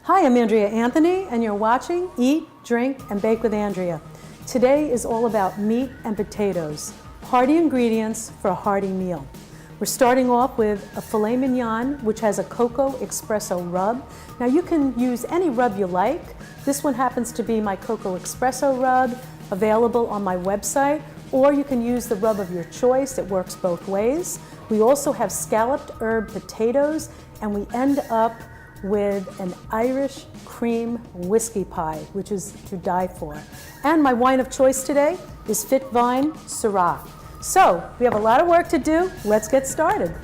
Hi, I'm Andrea Anthony, and you're watching Eat, Drink, and Bake with Andrea. Today is all about meat and potatoes, hearty ingredients for a hearty meal. We're starting off with a filet mignon, which has a cocoa espresso rub. Now you can use any rub you like. This one happens to be my cocoa espresso rub, available on my website, or you can use the rub of your choice. It works both ways. We also have scalloped herb potatoes, and we end up with an Irish cream whiskey pie, which is to die for. And my wine of choice today is Fit Vine Syrah. So we have a lot of work to do. Let's get started.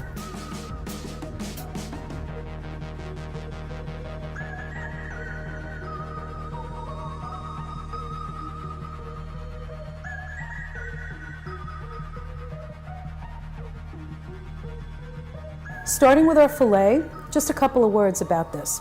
Starting with our filet, just a couple of words about this.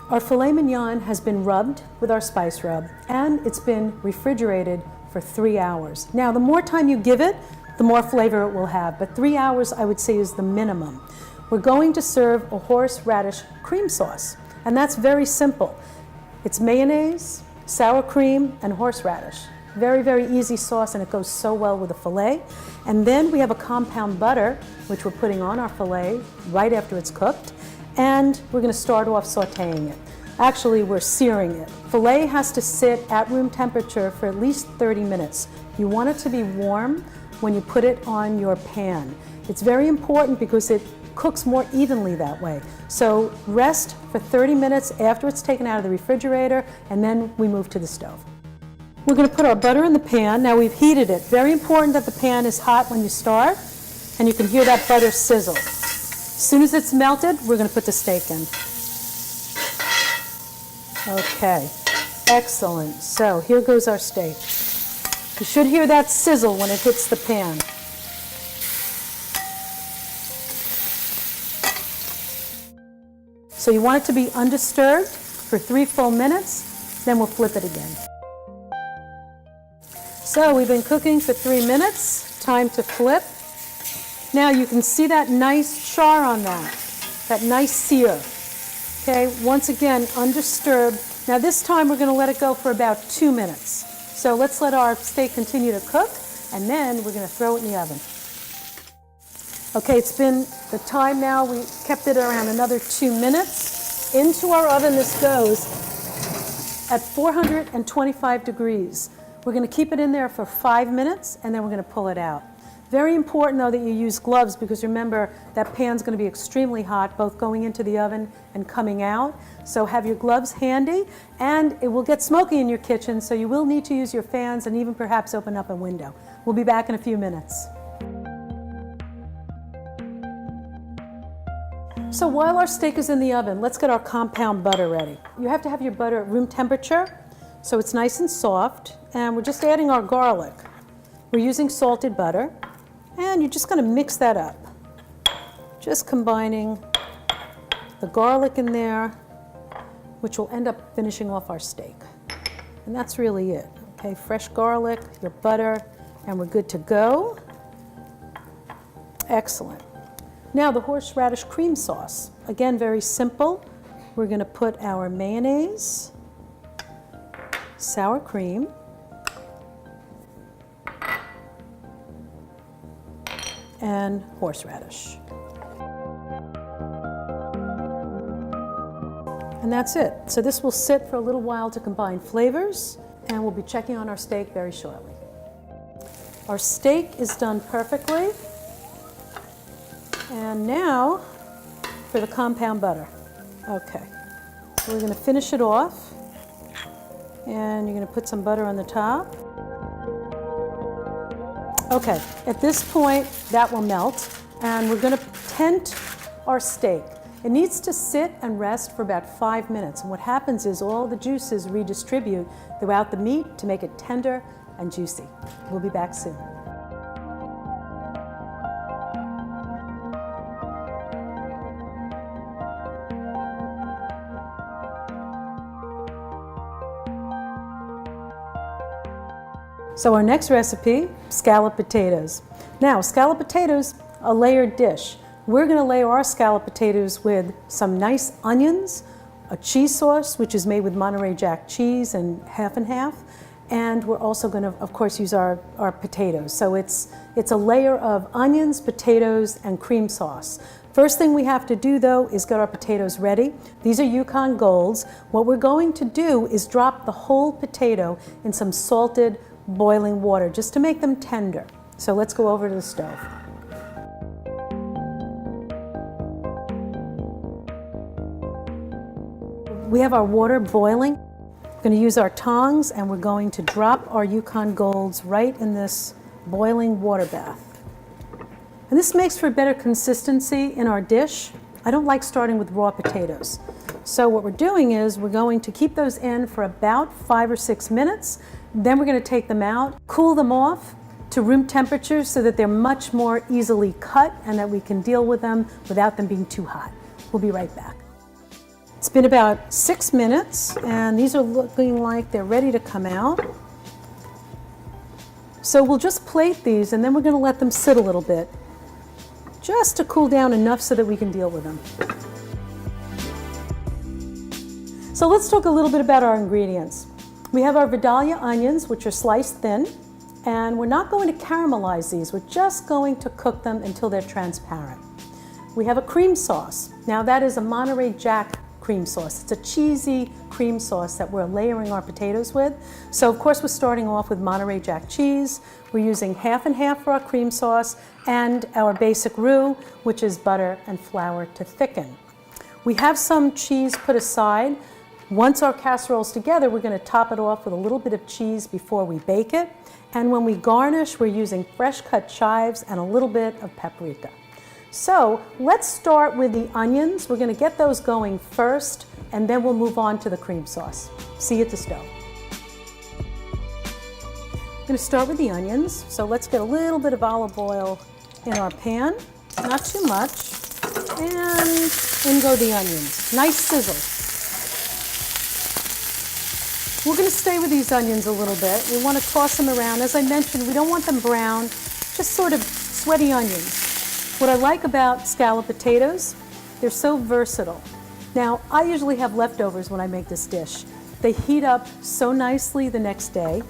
Our filet mignon has been rubbed with our spice rub, and it's been refrigerated for 3 hours. Now, the more time you give it, the more flavor it will have, but 3 hours I would say is the minimum. We're going to serve a horseradish cream sauce, and that's very simple. It's mayonnaise, sour cream, and horseradish. Very, very easy sauce, and it goes so well with the filet. And then we have a compound butter, which we're putting on our filet right after it's cooked, and we're going to start off sauteing it. Actually, we're searing it. Filet has to sit at room temperature for at least 30 minutes. You want it to be warm when you put it on your pan. It's very important because it cooks more evenly that way. So rest for 30 minutes after it's taken out of the refrigerator, and then we move to the stove. We're going to put our butter in the pan. Now we've heated it. Very important that the pan is hot when you start, and you can hear that butter sizzle. As soon as it's melted, we're going to put the steak in. Okay, excellent. So here goes our steak. You should hear that sizzle when it hits the pan. So you want it to be undisturbed for 3 full minutes, then we'll flip it again. So we've been cooking for 3 minutes, time to flip. Now you can see that nice char on that nice sear. Okay, once again, undisturbed. Now this time we're going to let it go for about 2 minutes. So let's let our steak continue to cook, and then we're going to throw it in the oven. Okay, it's been the time now. We kept it around another 2 minutes. Into our oven this goes at 425 degrees. We're going to keep it in there for 5 minutes, and then we're going to pull it out. Very important, though, that you use gloves, because remember, that pan's going to be extremely hot, both going into the oven and coming out. So have your gloves handy, and it will get smoky in your kitchen, so you will need to use your fans and even perhaps open up a window. We'll be back in a few minutes. So while our steak is in the oven, let's get our compound butter ready. You have to have your butter at room temperature, so it's nice and soft, and we're just adding our garlic. We're using salted butter, and you're just going to mix that up. Just combining the garlic in there, which will end up finishing off our steak. And that's really it. Okay, fresh garlic, your butter, and we're good to go. Excellent. Now the horseradish cream sauce. Again, very simple. We're going to put our mayonnaise, sour cream, and horseradish. And that's it. So this will sit for a little while to combine flavors, and we'll be checking on our steak very shortly. Our steak is done perfectly. And now for the compound butter. Okay, so we're going to finish it off, and you're going to put some butter on the top. Okay, at this point, that will melt, and we're going to tent our steak. It needs to sit and rest for about 5 minutes, and what happens is all the juices redistribute throughout the meat to make it tender and juicy. We'll be back soon. So our next recipe, scalloped potatoes. Now, scalloped potatoes, a layered dish. We're going to layer our scalloped potatoes with some nice onions, a cheese sauce, which is made with Monterey Jack cheese and half. And we're also going to, of course, use our potatoes. So it's a layer of onions, potatoes, and cream sauce. First thing we have to do, though, is get our potatoes ready. These are Yukon Golds. What we're going to do is drop the whole potato in some salted boiling water just to make them tender. So let's go over to the stove. We have our water boiling. We're going to use our tongs and we're going to drop our Yukon Golds right in this boiling water bath. And this makes for better consistency in our dish. I don't like starting with raw potatoes. So what we're doing is we're going to keep those in for about 5 or 6 minutes. Then we're going to take them out, cool them off to room temperature so that they're much more easily cut and that we can deal with them without them being too hot. We'll be right back. It's been about 6 minutes and these are looking like they're ready to come out. So we'll just plate these and then we're going to let them sit a little bit, just to cool down enough so that we can deal with them. So let's talk a little bit about our ingredients. We have our Vidalia onions, which are sliced thin, and we're not going to caramelize these. We're just going to cook them until they're transparent. We have a cream sauce. Now that is a Monterey Jack cream sauce. It's a cheesy cream sauce that we're layering our potatoes with. So of course we're starting off with Monterey Jack cheese. We're using half and half for our cream sauce and our basic roux, which is butter and flour to thicken. We have some cheese put aside. Once our casserole's together, we're going to top it off with a little bit of cheese before we bake it. And when we garnish, we're using fresh cut chives and a little bit of paprika. So let's start with the onions. We're going to get those going first, and then we'll move on to the cream sauce. See you at the stove. I'm going to start with the onions. So let's get a little bit of olive oil in our pan, not too much, and in go the onions. Nice sizzle. We're going to stay with these onions a little bit. We want to toss them around. As I mentioned, we don't want them brown, just sort of sweaty onions. What I like about scalloped potatoes, they're so versatile. Now, I usually have leftovers when I make this dish. They heat up so nicely the next day.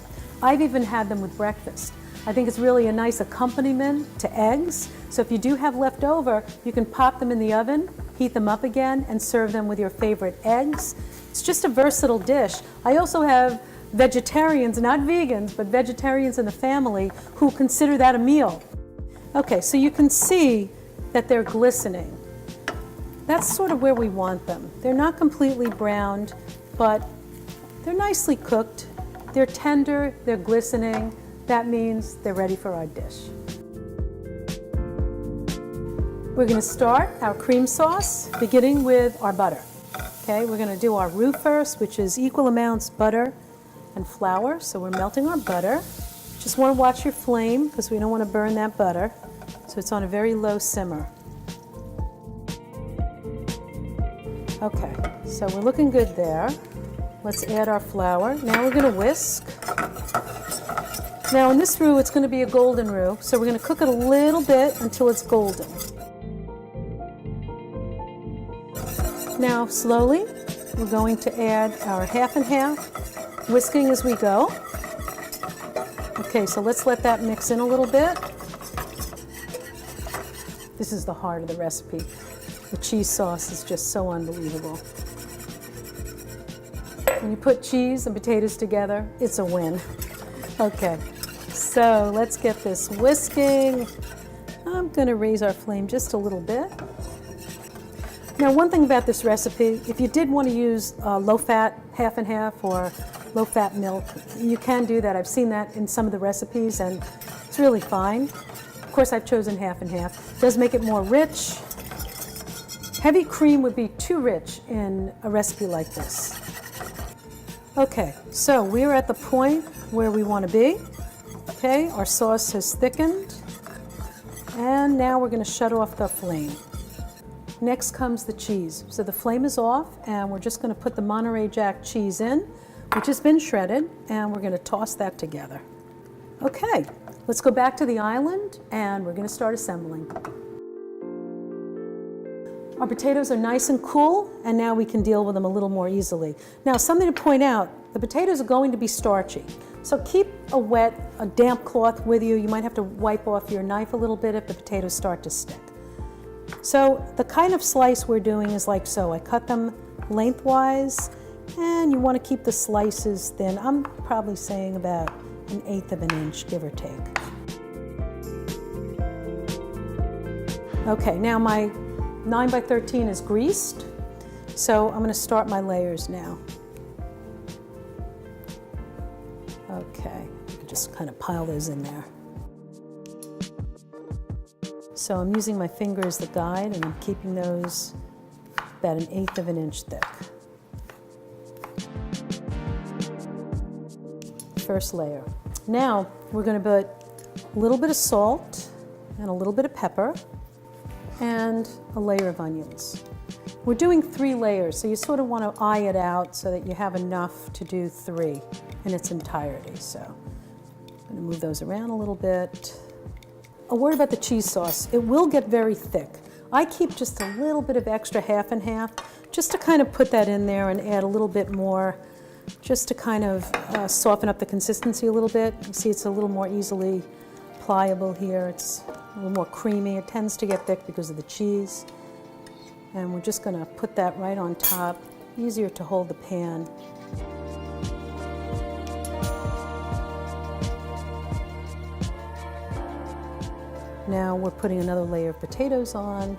I've even had them with breakfast. I think it's really a nice accompaniment to eggs. So if you do have leftover, you can pop them in the oven, heat them up again, and serve them with your favorite eggs. It's just a versatile dish. I also have vegetarians, not vegans, but vegetarians in the family who consider that a meal. Okay, so you can see that they're glistening. That's sort of where we want them. They're not completely browned, but they're nicely cooked. They're tender, they're glistening. That means they're ready for our dish. We're going to start our cream sauce, beginning with our butter. Okay, we're going to do our roux first, which is equal amounts butter and flour. So we're melting our butter. Just want to watch your flame because we don't want to burn that butter. So it's on a very low simmer. Okay, so we're looking good there. Let's add our flour. Now we're going to whisk. Now in this roux, it's going to be a golden roux, so we're going to cook it a little bit until it's golden. Now slowly, we're going to add our half and half, whisking as we go. Okay, so let's let that mix in a little bit. This is the heart of the recipe. The cheese sauce is just so unbelievable. When you put cheese and potatoes together, it's a win. Okay, so let's get this whisking. I'm going to raise our flame just a little bit. Now, one thing about this recipe, if you did want to use low-fat half and half or low-fat milk, you can do that. I've seen that in some of the recipes, and it's really fine. Of course, I've chosen half and half. It does make it more rich. Heavy cream would be too rich in a recipe like this. Okay, so we're at the point where we want to be. Okay, our sauce has thickened, and now we're going to shut off the flame. Next comes the cheese. So the flame is off, and we're just going to put the Monterey Jack cheese in, which has been shredded, and we're going to toss that together. Okay, let's go back to the island, and we're going to start assembling. Our potatoes are nice and cool, and now we can deal with them a little more easily. Now, something to point out, the potatoes are going to be starchy. So keep a damp cloth with you. You might have to wipe off your knife a little bit if the potatoes start to stick. So the kind of slice we're doing is like so. I cut them lengthwise, and you want to keep the slices thin. I'm probably saying about 1/8 of an inch, give or take. Okay, now my 9 by 13 is greased, so I'm going to start my layers now. Okay, just kind of pile those in there. So I'm using my finger as the guide, and I'm keeping those about 1/8 of an inch thick. First layer. Now we're going to put a little bit of salt and a little bit of pepper and a layer of onions. We're doing 3 layers, so you sort of want to eye it out so that you have enough to do 3 in its entirety. So I'm going to move those around a little bit. A word about the cheese sauce. It will get very thick. I keep just a little bit of extra half and half, just to kind of put that in there and add a little bit more, just to kind of soften up the consistency a little bit. You see it's a little more easily pliable here. It's a little more creamy. It tends to get thick because of the cheese. And we're just going to put that right on top. Easier to hold the pan. Now we're putting another layer of potatoes on.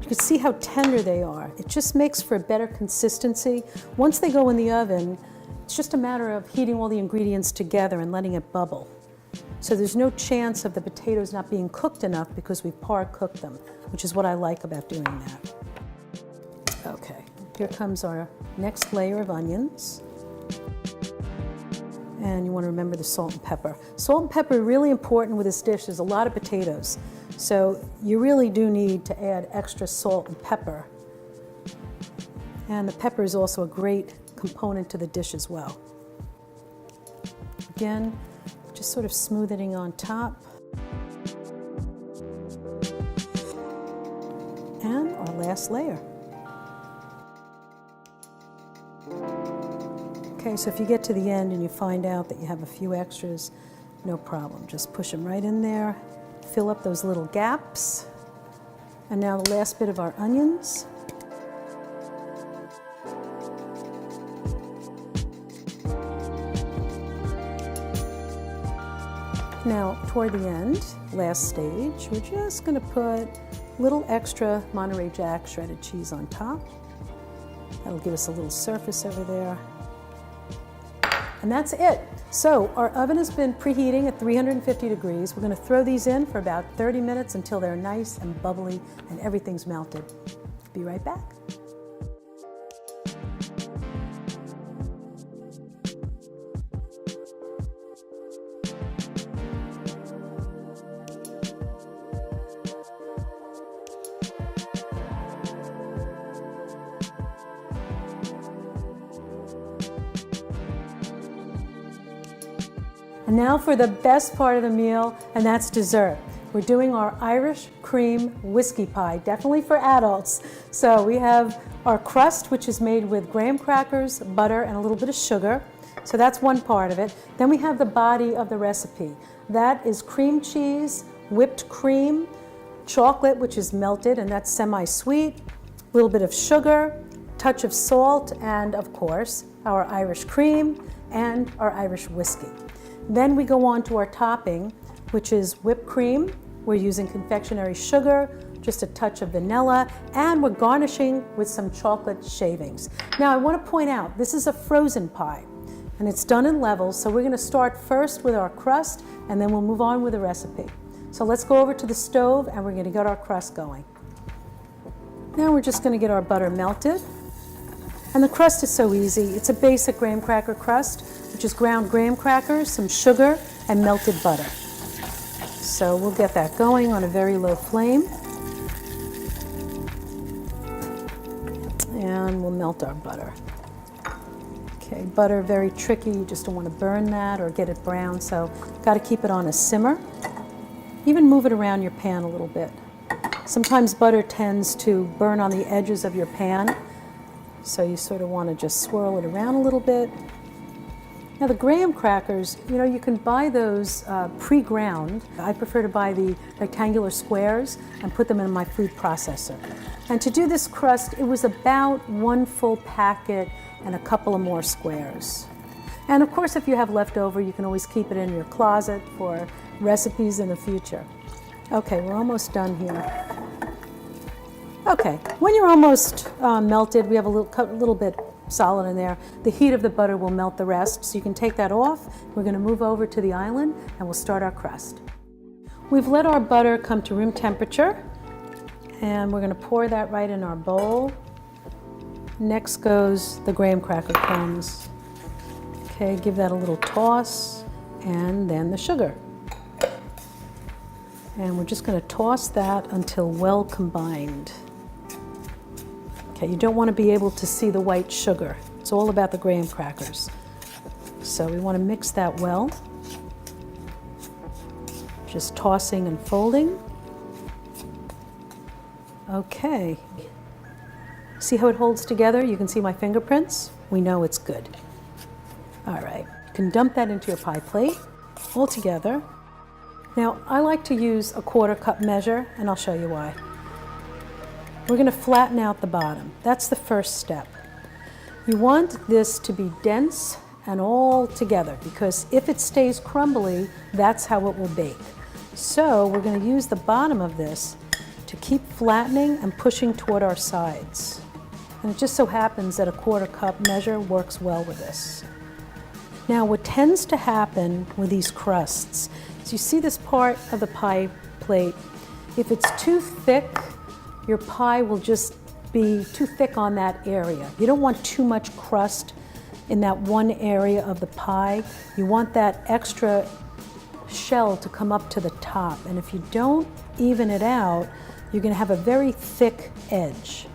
You can see how tender they are. It just makes for a better consistency. Once they go in the oven, it's just a matter of heating all the ingredients together and letting it bubble. So there's no chance of the potatoes not being cooked enough because we've par-cooked them, which is what I like about doing that. Okay, here comes our next layer of onions. And you want to remember the salt and pepper. Salt and pepper are really important with this dish. There's a lot of potatoes, so you really do need to add extra salt and pepper. And the pepper is also a great component to the dish as well. Again, just sort of smoothing on top. And our last layer. Okay, so if you get to the end and you find out that you have a few extras, no problem. Just push them right in there, fill up those little gaps. And now the last bit of our onions. Now, toward the end, last stage, we're just going to put a little extra Monterey Jack shredded cheese on top. That'll give us a little surface over there. And that's it. So our oven has been preheating at 350 degrees. We're going to throw these in for about 30 minutes until they're nice and bubbly and everything's melted. Be right back. And now for the best part of the meal, and that's dessert. We're doing our Irish cream whiskey pie, definitely for adults. So we have our crust, which is made with graham crackers, butter, and a little bit of sugar. So that's one part of it. Then we have the body of the recipe. That is cream cheese, whipped cream, chocolate, which is melted, and that's semi-sweet, a little bit of sugar, touch of salt, and of course, our Irish cream and our Irish whiskey. Then we go on to our topping, which is whipped cream. We're using confectionery sugar, just a touch of vanilla, and we're garnishing with some chocolate shavings. Now I want to point out, this is a frozen pie, and it's done in levels, so we're going to start first with our crust, and then we'll move on with the recipe. So let's go over to the stove, and we're going to get our crust going. Now we're just going to get our butter melted. And the crust is so easy. It's a basic graham cracker crust, which is ground graham crackers, some sugar, and melted butter. So we'll get that going on a very low flame. And we'll melt our butter. Okay, butter, very tricky. You just don't want to burn that or get it brown, so got to keep it on a simmer. Even move it around your pan a little bit. Sometimes butter tends to burn on the edges of your pan, so you sort of want to just swirl it around a little bit. Now the graham crackers, you can buy those pre-ground. I prefer to buy the rectangular squares and put them in my food processor. And to do this crust, it was about 1 full packet and a couple of more squares. And of course, if you have leftover, you can always keep it in your closet for recipes in the future. Okay, we're almost done here. Okay, when you're almost melted, we have a little bit solid in there. The heat of the butter will melt the rest, so you can take that off. We're going to move over to the island and we'll start our crust. We've let our butter come to room temperature, and we're going to pour that right in our bowl. Next goes the graham cracker crumbs. Okay, give that a little toss, and then the sugar. And we're just going to toss that until well combined. Okay, you don't want to be able to see the white sugar. It's all about the graham crackers. So we want to mix that well. Just tossing and folding. Okay. See how it holds together? You can see my fingerprints. We know it's good. All right, you can dump that into your pie plate all together. Now, I like to use a 1/4 cup measure, and I'll show you why. We're going to flatten out the bottom. That's the first step. You want this to be dense and all together, because if it stays crumbly, that's how it will bake. So we're going to use the bottom of this to keep flattening and pushing toward our sides. And it just so happens that a 1/4 cup measure works well with this. Now, what tends to happen with these crusts is you see this part of the pie plate. If it's too thick, your pie will just be too thick on that area. You don't want too much crust in that one area of the pie. You want that extra shell to come up to the top. And if you don't even it out, you're going to have a very thick edge.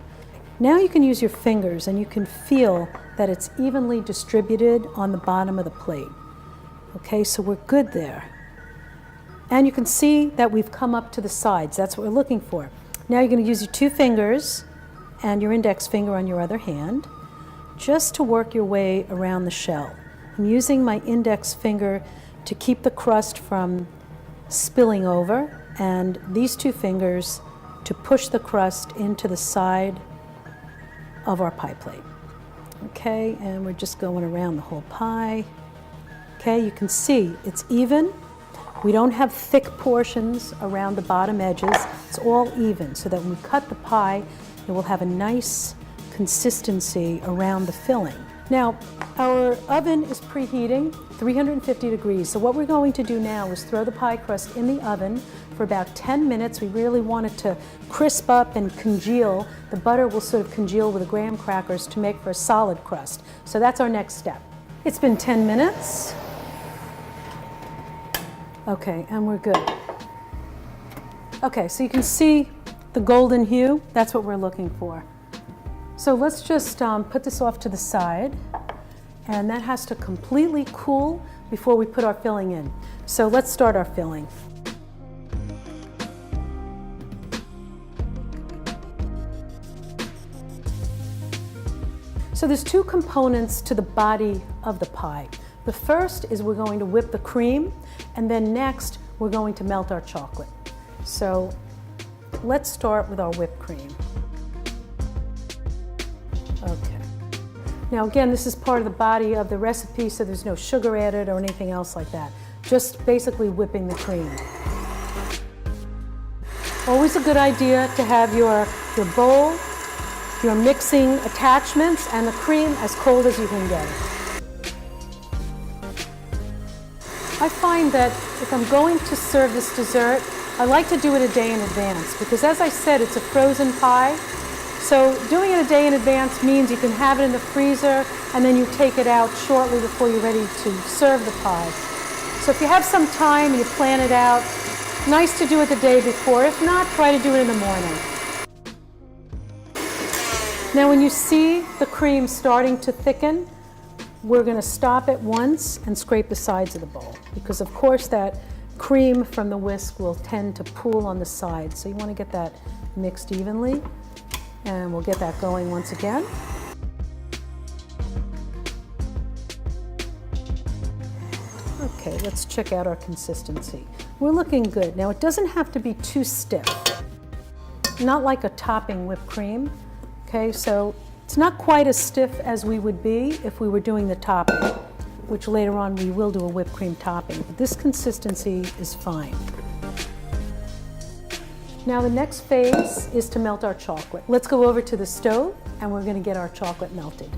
Now you can use your fingers and you can feel that it's evenly distributed on the bottom of the plate. Okay, so we're good there. And you can see that we've come up to the sides. That's what we're looking for. Now you're going to use your 2 fingers and your index finger on your other hand just to work your way around the shell. I'm using my index finger to keep the crust from spilling over, and these 2 fingers to push the crust into the side of our pie plate. Okay, and we're just going around the whole pie. Okay, you can see it's even. We don't have thick portions around the bottom edges. It's all even, so that when we cut the pie, it will have a nice consistency around the filling. Now, our oven is preheating, 350 degrees. So what we're going to do now is throw the pie crust in the oven for about 10 minutes. We really want it to crisp up and congeal. The butter will sort of congeal with the graham crackers to make for a solid crust. So that's our next step. It's been 10 minutes. Okay, and we're good. Okay, so you can see the golden hue. That's what we're looking for. So let's just put this off to the side, and that has to completely cool before we put our filling in. So let's start our filling. So there's 2 components to the body of the pie. The first is we're going to whip the cream, and then next we're going to melt our chocolate. So let's start with our whipped cream. Okay. Now again, this is part of the body of the recipe, so there's no sugar added or anything else like that. Just basically whipping the cream. Always a good idea to have your bowl, your mixing attachments, and the cream as cold as you can get it. I find that if I'm going to serve this dessert, I like to do it a day in advance, because as I said, it's a frozen pie. So doing it a day in advance means you can have it in the freezer and then you take it out shortly before you're ready to serve the pie. So if you have some time and you plan it out, nice to do it the day before. If not, try to do it in the morning. Now when you see the cream starting to thicken, we're going to stop it once and scrape the sides of the bowl, because of course that cream from the whisk will tend to pool on the side. So you want to get that mixed evenly. And we'll get that going once again. Okay, let's check out our consistency. We're looking good. Now it doesn't have to be too stiff. Not like a topping whipped cream. Okay, so it's not quite as stiff as we would be if we were doing the topping, which later on we will do a whipped cream topping. But this consistency is fine. Now the next phase is to melt our chocolate. Let's go over to the stove and we're going to get our chocolate melted.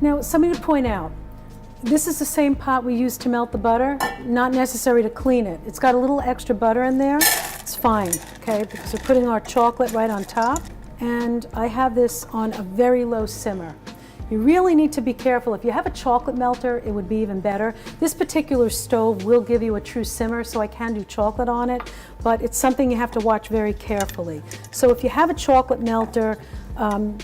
Now something to point out, this is the same pot we used to melt the butter, not necessary to clean it. It's got a little extra butter in there. It's fine, okay, because we're putting our chocolate right on top, and I have this on a very low simmer. You really need to be careful. If you have a chocolate melter, it would be even better. This particular stove will give you a true simmer, so I can do chocolate on it, but it's something you have to watch very carefully. So if you have a chocolate melter,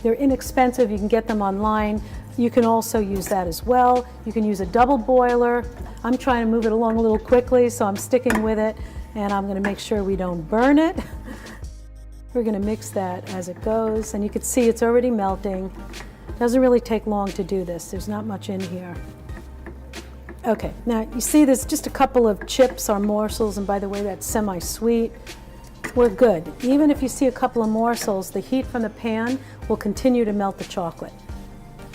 they're inexpensive. You can get them online. You can also use that as well. You can use a double boiler. I'm trying to move it along a little quickly, so I'm sticking with it, and I'm going to make sure we don't burn it. We're going to mix that as it goes, and you can see it's already melting. Doesn't really take long to do this. There's not much in here. Okay, now you see there's just a couple of chips or morsels, and by the way, that's semi-sweet. We're good. Even if you see a couple of morsels, the heat from the pan will continue to melt the chocolate.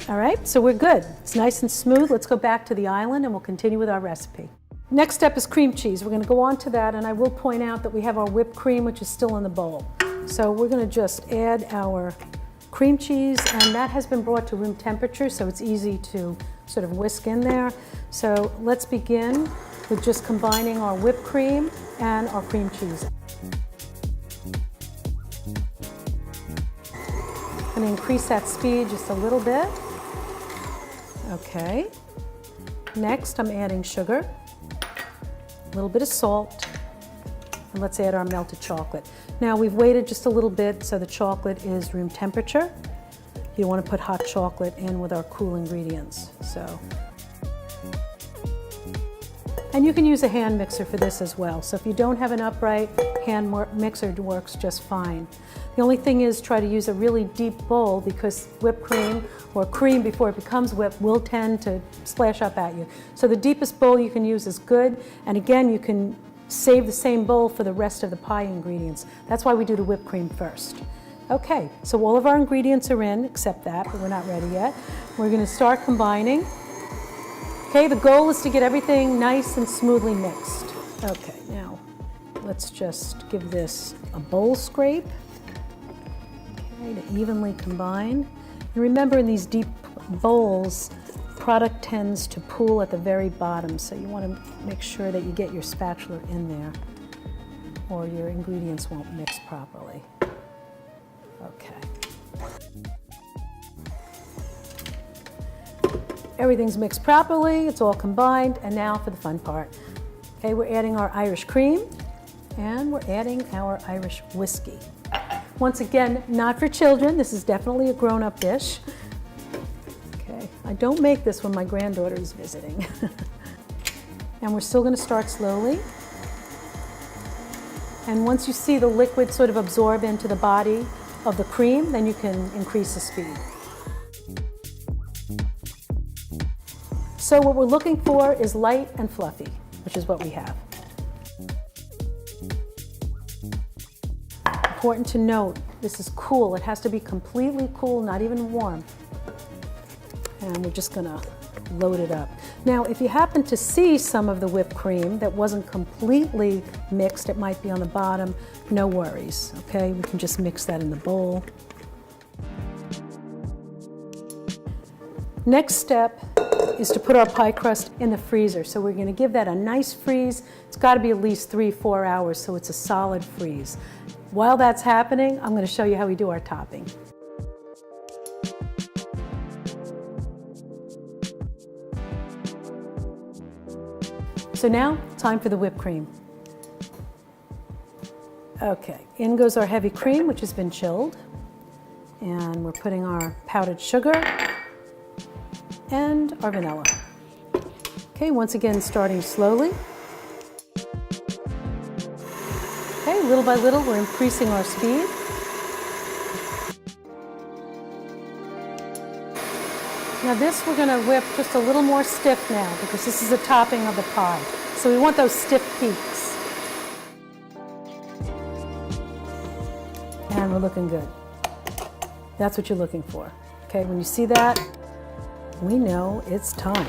All right, so we're good. It's nice and smooth. Let's go back to the island and we'll continue with our recipe. Next step is cream cheese. We're going to go on to that, and I will point out that we have our whipped cream, which is still in the bowl. So we're going to just add our cream cheese, and that has been brought to room temperature, so it's easy to sort of whisk in there. So let's begin with just combining our whipped cream and our cream cheese. I'm going to increase that speed just a little bit. Okay. Next, I'm adding sugar, a little bit of salt, and let's add our melted chocolate. Now we've waited just a little bit so the chocolate is room temperature. You want to put hot chocolate in with our cool ingredients. And you can use a hand mixer for this as well. So if you don't have an upright, hand mixer works just fine. The only thing is try to use a really deep bowl, because whipped cream or cream before it becomes whipped will tend to splash up at you. So the deepest bowl you can use is good. And again, you can save the same bowl for the rest of the pie ingredients. That's why we do the whipped cream first. Okay, so all of our ingredients are in, except that, but we're not ready yet. We're going to start combining. Okay, the goal is to get everything nice and smoothly mixed. Okay, now let's just give this a bowl scrape. Okay, to evenly combine. And remember, in these deep bowls, product tends to pool at the very bottom, so you want to make sure that you get your spatula in there, or your ingredients won't mix properly. Okay. Everything's mixed properly, it's all combined, and now for the fun part. Okay, we're adding our Irish cream, and we're adding our Irish whiskey. Once again, not for children, this is definitely a grown-up dish. Okay, I don't make this when my granddaughter is visiting. And we're still going to start slowly. And once you see the liquid sort of absorb into the body of the cream, then you can increase the speed. So what we're looking for is light and fluffy, which is what we have. Important to note, this is cool. It has to be completely cool, not even warm. And we're just gonna load it up. Now, if you happen to see some of the whipped cream that wasn't completely mixed, it might be on the bottom, no worries, okay? We can just mix that in the bowl. Next step is to put our pie crust in the freezer. So we're gonna give that a nice freeze. It's gotta be at least 3-4 hours so it's a solid freeze. While that's happening, I'm gonna show you how we do our topping. So now, time for the whipped cream. Okay, in goes our heavy cream, which has been chilled. And we're putting our powdered sugar and our vanilla. Okay, once again, starting slowly. Okay, little by little, we're increasing our speed. Now this we're going to whip just a little more stiff now because this is the topping of the pie. So we want those stiff peaks. And we're looking good. That's what you're looking for. Okay, when you see that, we know it's time.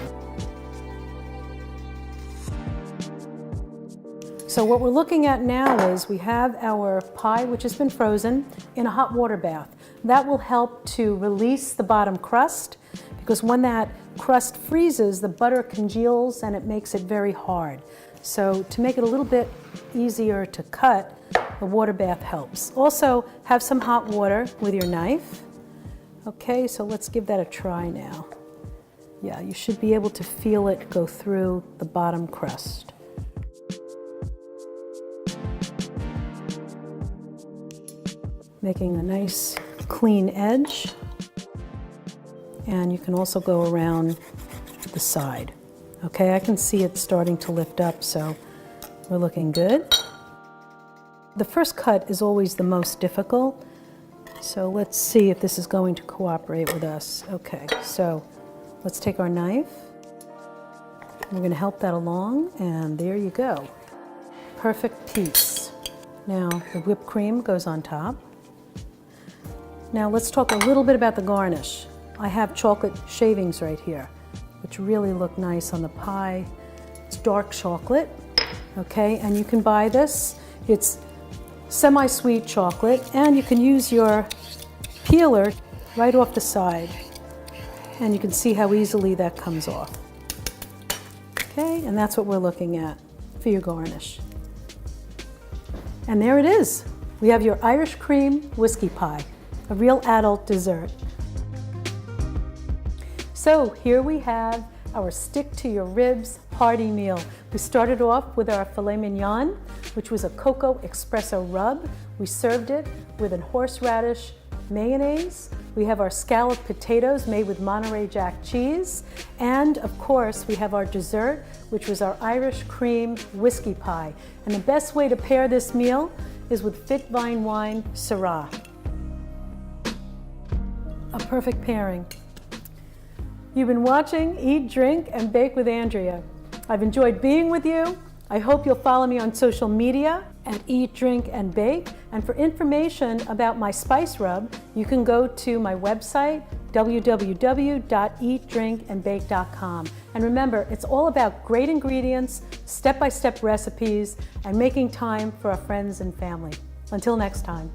So what we're looking at now is we have our pie, which has been frozen, in a hot water bath. That will help to release the bottom crust, because when that crust freezes, the butter congeals and it makes it very hard. So to make it a little bit easier to cut, the water bath helps. Also, have some hot water with your knife. Okay, so let's give that a try now. Yeah, you should be able to feel it go through the bottom crust. Making a nice clean edge. And you can also go around the side. Okay, I can see it starting to lift up, so we're looking good. The first cut is always the most difficult, so let's see if this is going to cooperate with us. Okay, so let's take our knife. We're going to help that along, and there you go. Perfect piece. Now the whipped cream goes on top. Now let's talk a little bit about the garnish. I have chocolate shavings right here, which really look nice on the pie. It's dark chocolate, okay, and you can buy this. It's semi-sweet chocolate, and you can use your peeler right off the side, and you can see how easily that comes off. Okay, and that's what we're looking at for your garnish. And there it is. We have your Irish cream whiskey pie, a real adult dessert. So here we have our stick to your ribs hearty meal. We started off with our filet mignon, which was a cocoa espresso rub. We served it with a horseradish mayonnaise. We have our scalloped potatoes made with Monterey Jack cheese. And of course, we have our dessert, which was our Irish cream whiskey pie. And the best way to pair this meal is with fit vine wine Syrah. A perfect pairing. You've been watching Eat, Drink, and Bake with Andrea. I've enjoyed being with you. I hope you'll follow me on social media at Eat, Drink, and Bake. And for information about my spice rub, you can go to my website, www.eatdrinkandbake.com. And remember, it's all about great ingredients, step-by-step recipes, and making time for our friends and family. Until next time.